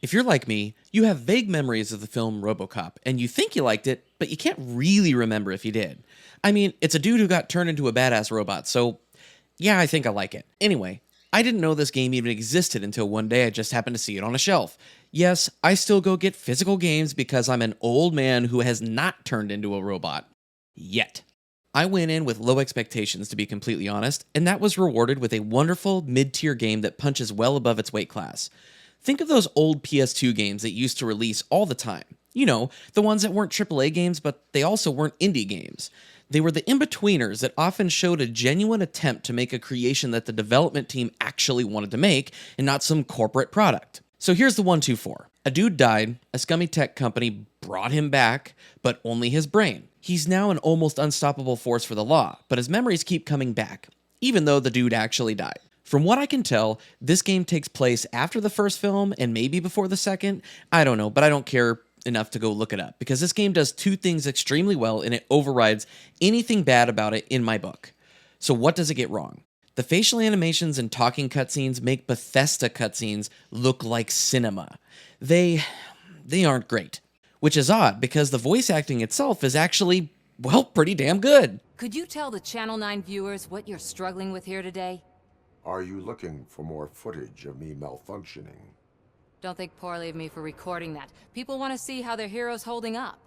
If you're like me, you have vague memories of the film Robocop, and you think you liked it, but you can't really remember if you did. I mean, it's a dude who got turned into a badass robot, so yeah, I think I like it. Anyway, I didn't know this game even existed until one day I just happened to see it on a shelf. Yes, I still go get physical games because I'm an old man who has not turned into a robot. Yet. I went in with low expectations, to be completely honest, and that was rewarded with a wonderful mid-tier game that punches well above its weight class. Think of those old PS2 games that used to release all the time. You know, the ones that weren't AAA games, but they also weren't indie games. They were the in-betweeners that often showed a genuine attempt to make a creation that the development team actually wanted to make, and not some corporate product. So here's the 1-2-4. A dude died, a scummy tech company brought him back, but only his brain. He's now an almost unstoppable force for the law, but his memories keep coming back, even though the dude actually died. From what I can tell, this game takes place after the first film and maybe before the second. I don't know, but I don't care enough to go look it up because this game does two things extremely well and it overrides anything bad about it in my book. So what does it get wrong? The facial animations and talking cutscenes make Bethesda cutscenes look like cinema. They aren't great, which is odd because the voice acting itself is actually, well, pretty damn good. Could you tell the Channel 9 viewers what you're struggling with here today? Are you looking for more footage of me malfunctioning? Don't think poorly of me for recording that. People want to see how their hero's holding up.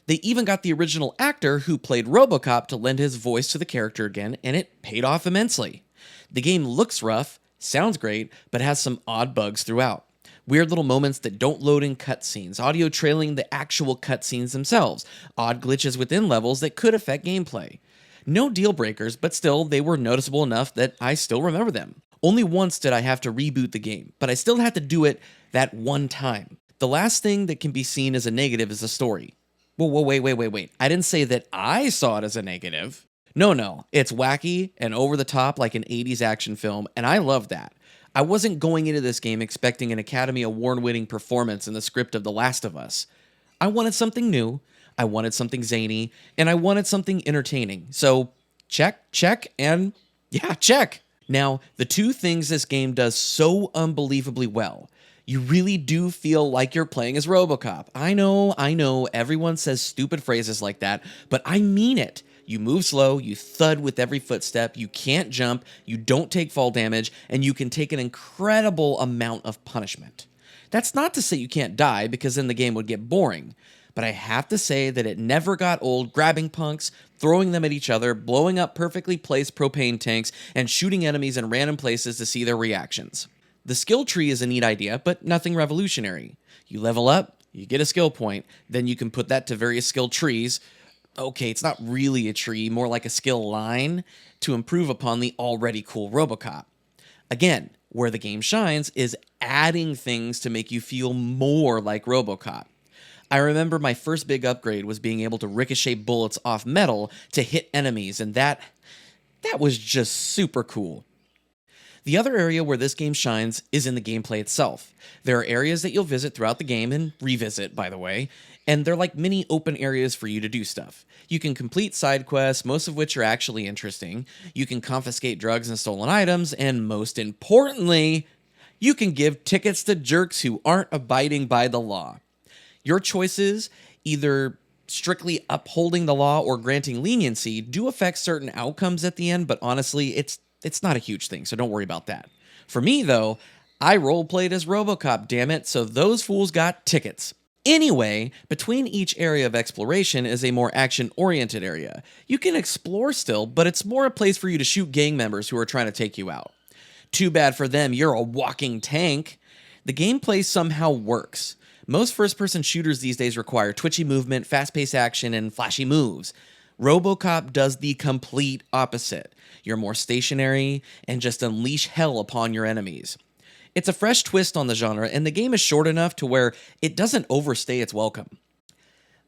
They even got the original actor who played Robocop to lend his voice to the character again, and it paid off immensely. The game looks rough, sounds great, but has some odd bugs throughout. Weird little moments that don't load in cutscenes, audio trailing the actual cutscenes themselves, odd glitches within levels that could affect gameplay. No deal breakers, but still, they were noticeable enough that I still remember them. Only once did I have to reboot the game, but I still had to do it that one time. The last thing that can be seen as a negative is the story. Whoa, wait. I didn't say that I saw it as a negative. No, it's wacky and over the top like an 80s action film, and I love that. I wasn't going into this game expecting an Academy Award-winning performance in the script of The Last of Us. I wanted something new, I wanted something zany, and I wanted something entertaining. So, check, and yeah, check. Now, the two things this game does so unbelievably well. You really do feel like you're playing as Robocop. I know, everyone says stupid phrases like that, but I mean it. You move slow, you thud with every footstep, you can't jump, you don't take fall damage, and you can take an incredible amount of punishment. That's not to say you can't die, because then the game would get boring. But I have to say that it never got old grabbing punks, throwing them at each other, blowing up perfectly placed propane tanks, and shooting enemies in random places to see their reactions. The skill tree is a neat idea, but nothing revolutionary. You level up, you get a skill point, then you can put that to various skill trees. Okay, it's not really a tree, more like a skill line to improve upon the already cool Robocop. Again, where the game shines is adding things to make you feel more like Robocop. I remember my first big upgrade was being able to ricochet bullets off metal to hit enemies, and that was just super cool. The other area where this game shines is in the gameplay itself. There are areas that you'll visit throughout the game, and revisit, by the way, and they're like mini open areas for you to do stuff. You can complete side quests, most of which are actually interesting. You can confiscate drugs and stolen items, and most importantly, you can give tickets to jerks who aren't abiding by the law. Your choices, either strictly upholding the law or granting leniency, do affect certain outcomes at the end, but honestly, it's not a huge thing, so don't worry about that. For me, though, I roleplayed as Robocop, damn it, so those fools got tickets. Anyway, between each area of exploration is a more action-oriented area. You can explore still, but it's more a place for you to shoot gang members who are trying to take you out. Too bad for them, you're a walking tank. The gameplay somehow works. Most first-person shooters these days require twitchy movement, fast-paced action, and flashy moves. Robocop does the complete opposite. You're more stationary and just unleash hell upon your enemies. It's a fresh twist on the genre, and the game is short enough to where it doesn't overstay its welcome.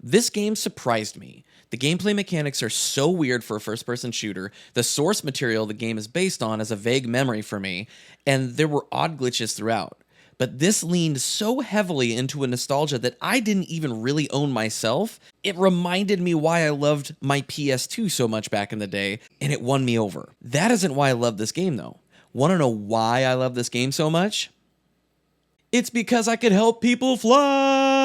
This game surprised me. The gameplay mechanics are so weird for a first-person shooter, the source material the game is based on is a vague memory for me, and there were odd glitches throughout. But this leaned so heavily into a nostalgia that I didn't even really own myself. It reminded me why I loved my PS2 so much back in the day, and it won me over. That isn't why I love this game, though. Want to know why I love this game so much? It's because I could help people fly.